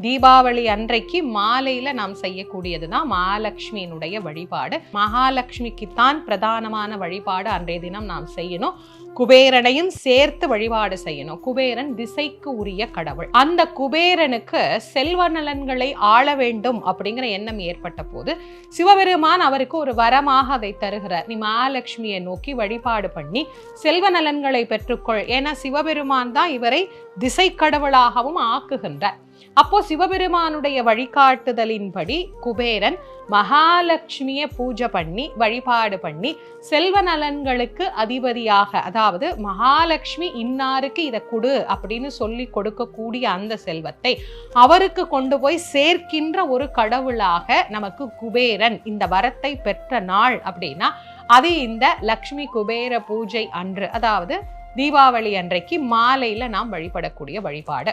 தீபாவளி அன்றைக்கு மாலையில நாம் செய்யக்கூடியதுதான் மகாலட்சுமியினுடைய வழிபாடு. மகாலட்சுமிக்குத்தான் பிரதானமான வழிபாடு அன்றைய தினம் நாம் செய்யணும். குபேரனையும் சேர்த்து வழிபாடு செய்யணும். குபேரன் திசைக்கு உரிய கடவுள். அந்த குபேரனுக்கு செல்வ நலன்களை ஆள வேண்டும் அப்படிங்கிற எண்ணம் ஏற்பட்ட போது சிவபெருமான் அவருக்கு ஒரு வரமாக அதை தருகிறார். நீ மகாலட்சுமியை நோக்கி வழிபாடு பண்ணி செல்வ நலன்களை பெற்றுக்கொள். ஏன்னா சிவபெருமான் தான் இவரை திசை கடவுளாகவும் ஆக்குகின்றார். அப்போ சிவபெருமானுடைய வழிகாட்டுதலின்படி குபேரன் மகாலட்சுமியை பூஜை பண்ணி வழிபாடு பண்ணி செல்வ நலன்களுக்கு அதிபதியாக, அதாவது மகாலட்சுமி இன்னாருக்கு இதை கொடு அப்படின்னு சொல்லி கொடுக்கக்கூடிய அந்த செல்வத்தை அவருக்கு கொண்டு போய் சேர்க்கின்ற ஒரு கடவுளாக நமக்கு குபேரன் இந்த வரத்தை பெற்ற நாள் அப்படின்னா அது இந்த லக்ஷ்மி குபேர பூஜை அன்று, அதாவது தீபாவளி அன்றைக்கு மாலையில நாம் வழிபடக்கூடிய வழிபாடு.